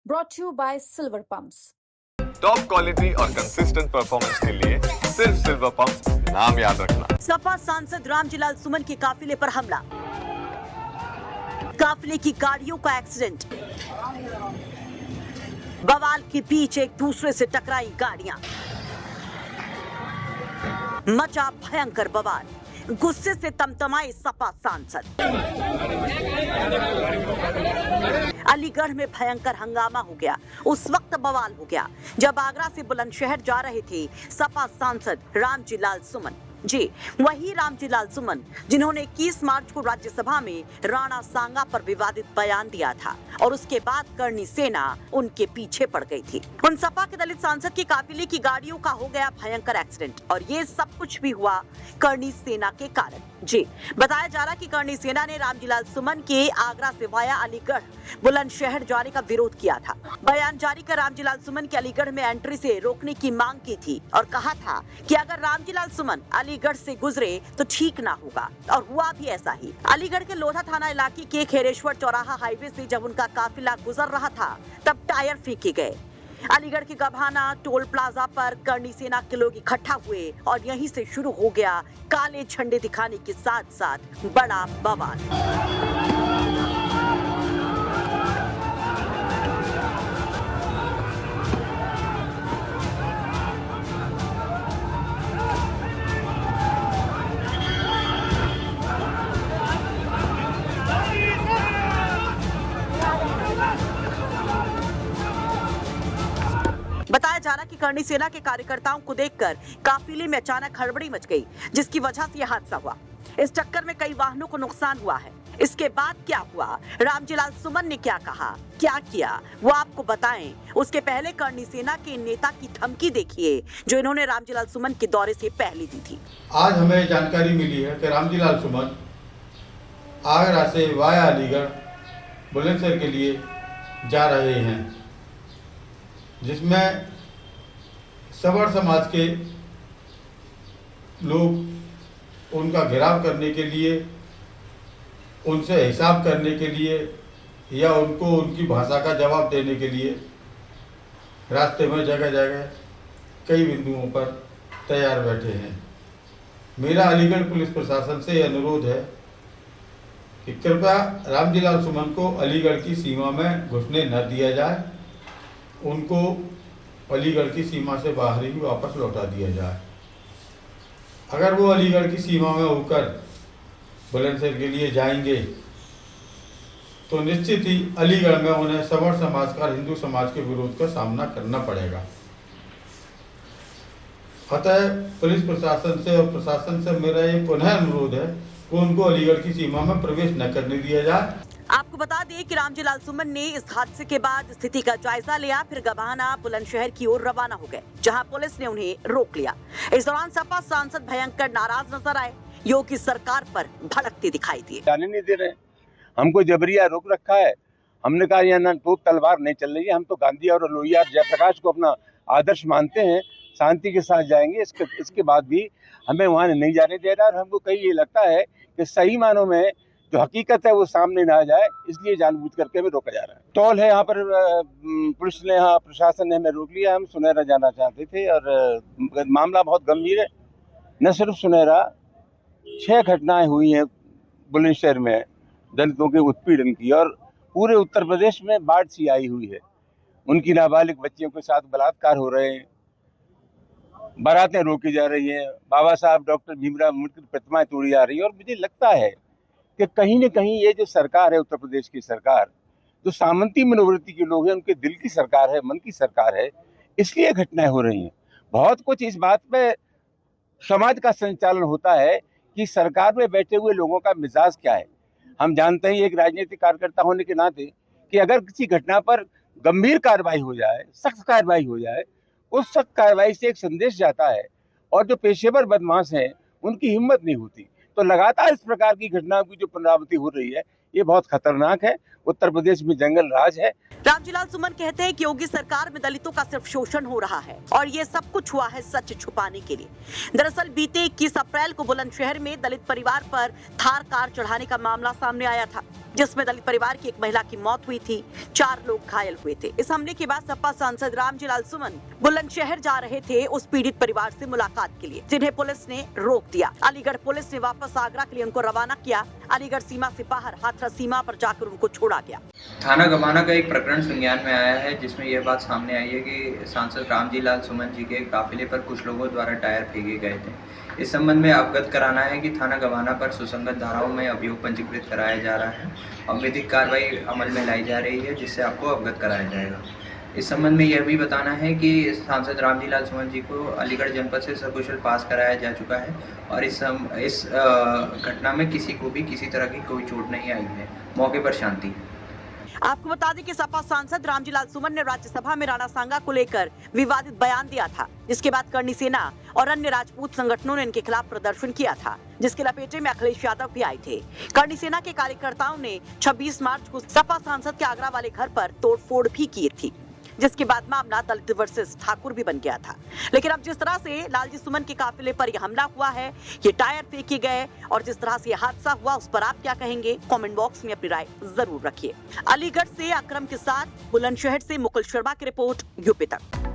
brought to you by Silver Pumps. Top quality और consistent performance के लिए सिर्फ सिल्वर पंप्स नाम याद रखना। सपा सांसद रामजीलाल सुमन के काफिले पर हमला, काफिले की गाड़ियों का एक्सीडेंट, बवाल के बीच एक दूसरे से टकराई गाड़ियां, मचा भयंकर बवाल, गुस्से से तमतमाए सपा सांसद। अलीगढ़ में भयंकर हंगामा हो गया। उस वक्त बवाल हो गया जब आगरा से बुलंदशहर जा रहे थे सपा सांसद रामजीलाल सुमन। जी, वही रामजीलाल सुमन जिन्होंने 21 मार्च को राज्यसभा में राणा सांगा पर विवादित बयान दिया था और उसके बाद करणी सेना उनके पीछे पड़ गई थी। उन सपा के दलित सांसद की काफिले की गाड़ियों का हो गया भयंकर एक्सीडेंट और ये सब कुछ भी हुआ करणी सेना के कारण। जी, बताया जा रहा कि करणी सेना ने रामजीलाल सुमन के आगरा से वाया अलीगढ़ बुलंदशहर जाने का विरोध किया था। बयान जारी कर रामजीलाल सुमन के अलीगढ़ में एंट्री से रोकने की मांग की थी और कहा था कि अगर रामजीलाल सुमन अलीगढ़ से गुजरे तो ठीक ना होगा, और हुआ भी ऐसा ही। अलीगढ़ के लोधा थाना इलाके के खेरेश्वर चौराहा हाईवे से जब उनका काफिला गुजर रहा था तब टायर फेंके गए। अलीगढ़ के गभाना टोल प्लाजा पर करणी सेना के लोग इकट्ठा हुए और यहीं से शुरू हो गया काले झंडे दिखाने के साथ साथ बड़ा बवाल। बताया जा रहा कि करणी सेना के कार्यकर्ताओं को देखकर काफिले में अचानक हड़बड़ी मच गई, जिसकी वजह से यह हादसा हुआ। इस टक्कर में कई वाहनों को नुकसान हुआ है। इसके बाद क्या हुआ, रामजीलाल सुमन ने क्या कहा, क्या किया, वो आपको बताएं। उसके पहले करणी सेना के नेता की धमकी देखिए जो इन्होंने रामजीलाल सुमन के दौरे से पहले दी थी। आज हमें जानकारी मिली है कि रामजीलाल सुमन आगरा से वाया अलीगढ़ बुलंदशहर के लिए जा रहे हैं, जिसमें सवर्ण समाज के लोग उनका घेराव करने के लिए, उनसे हिसाब करने के लिए या उनको उनकी भाषा का जवाब देने के लिए रास्ते में जगह जगह कई बिंदुओं पर तैयार बैठे हैं। मेरा अलीगढ़ पुलिस प्रशासन से अनुरोध है कि कृपया रामजीलाल सुमन को अलीगढ़ की सीमा में घुसने न दिया जाए, उनको अलीगढ़ की सीमा से बाहर ही वापस लौटा दिया जाए। अगर वो अलीगढ़ की सीमा में होकर बुलंदशहर के लिए जाएंगे तो निश्चित ही अलीगढ़ में उन्हें सवर्ण समाज का, हिंदू समाज के विरोध का सामना करना पड़ेगा। अतः पुलिस प्रशासन से और प्रशासन से मेरा ये पुनः अनुरोध है कि उनको अलीगढ़ की सीमा में प्रवेश न करने दिया जाए। आपको बता दें कि रामजीलाल सुमन ने इस हादसे के बाद स्थिति का जायजा लिया, फिर गभाना बुलंदशहर की ओर रवाना हो गए, जहां पुलिस ने उन्हें रोक लिया। इस दौरान सपा सांसद भयंकर नाराज नजर आए, योगी सरकार पर भड़कते दिखाई दिए। जाने नहीं दे रहे, हमको जबरिया रोक रखा है। हमने कहा यहाँ ना तो तलवार नहीं चल रही है, हम तो गांधी और लोहिया जयप्रकाश को अपना आदर्श मानते हैं, शांति के साथ जाएंगे। इसके बाद भी हमें वहाँ नहीं जाने दे रहा है और हमको कहीं ये लगता है कि सही मानों में जो हकीकत है वो सामने ना आ जाए, इसलिए जानबूझ करके हमें रोका जा रहा है। टोल है यहाँ पर, पुलिस ने, यहाँ प्रशासन ने हमें रोक लिया। हम सुनहरा जाना चाहते थे और मामला बहुत गंभीर है। न सिर्फ सुनहरा, 6 घटनाएं हुई हैं बुलंदशहर में दलितों के उत्पीड़न की, और पूरे उत्तर प्रदेश में बाढ़ सी आई हुई है। उनकी नाबालिग बच्चियों के साथ बलात्कार हो रहे हैं, बारातें रोकी जा रही हैं, बाबा साहब डॉक्टर भीमराव अम्बेडकर की प्रतिमाएं तोड़ी जा रही है। और मुझे लगता है कि कहीं न कहीं ये जो सरकार है, उत्तर प्रदेश की सरकार, जो सामंती मनोवृत्ति के लोग हैं, उनके दिल की सरकार है, मन की सरकार है, इसलिए घटनाएं हो रही हैं। बहुत कुछ इस बात पे समाज का संचालन होता है कि सरकार में बैठे हुए लोगों का मिजाज क्या है। हम जानते हैं एक राजनीतिक कार्यकर्ता होने के नाते कि अगर किसी घटना पर गंभीर कार्रवाई हो जाए, सख्त कार्रवाई हो जाए, उस सख्त कार्रवाई से एक संदेश जाता है और जो पेशेवर बदमाश हैं उनकी हिम्मत नहीं होती। तो लगातार इस प्रकार की घटनाओं की जो पुनरावृत्ति हो रही है, ये बहुत खतरनाक है। उत्तर प्रदेश में जंगल राज है। रामजीलाल सुमन कहते हैं कि योगी सरकार में दलितों का सिर्फ शोषण हो रहा है और ये सब कुछ हुआ है सच छुपाने के लिए। दरअसल बीते 21 अप्रैल को बुलंदशहर में दलित परिवार पर थार कार चढ़ाने का मामला सामने आया था, जिसमें दलित परिवार की एक महिला की मौत हुई थी, 4 लोग घायल हुए थे। इस हमले के बाद सपा सांसद रामजीलाल सुमन बुलंदशहर जा रहे थे उस पीड़ित परिवार से मुलाकात के लिए, जिन्हें पुलिस ने रोक दिया। अलीगढ़ पुलिस ने वापस आगरा के लिए उनको रवाना किया। अलीगढ़ सीमा से बाहर हाथरस सीमा पर जाकर उनको छोड़ा गया। थाना गमाना का एक प्रकरण संज्ञान में आया है, जिसमें यह बात सामने आई है कि सांसद रामजीलाल सुमन जी के काफिले पर कुछ लोगों द्वारा टायर फेंके गए थे। इस संबंध में अवगत कराना है कि थाना गमाना पर सुसंगत धाराओं में अभियोग पंजीकृत कराया जा रहा है और विधिक कार्रवाई अमल में लाई जा रही है, जिससे आपको अवगत कराया जाएगा। इस संबंध में यह भी बताना है कि सांसद रामजीलाल सुमन जी को अलीगढ़ जनपद से सकुशल पास कराया जा चुका है और इस घटना में किसी को भी किसी तरह की कोई चोट नहीं आई है। मौके पर शांति है। आपको बता दें कि सपा सांसद रामजीलाल सुमन ने राज्यसभा में राणा सांगा को लेकर विवादित बयान दिया था, जिसके बाद करणी सेना और अन्य राजपूत संगठनों ने इनके खिलाफ प्रदर्शन किया था, जिसके लपेटे में अखिलेश यादव भी आए थे। करणी सेना के कार्यकर्ताओं ने 26 मार्च को सपा सांसद के आगरा वाले घर पर तोड़फोड़ भी की थी, जिसके बाद मामला दलित वर्सेस ठाकुर भी बन गया था। लेकिन अब जिस तरह से लालजी सुमन के काफिले पर यह हमला हुआ है, ये टायर फेंके गए और जिस तरह से यह हादसा हुआ, उस पर आप क्या कहेंगे? कमेंट बॉक्स में अपनी राय जरूर रखिए। अलीगढ़ से अकरम के साथ बुलंदशहर से मुकुल शर्मा की रिपोर्ट, यूपी तक।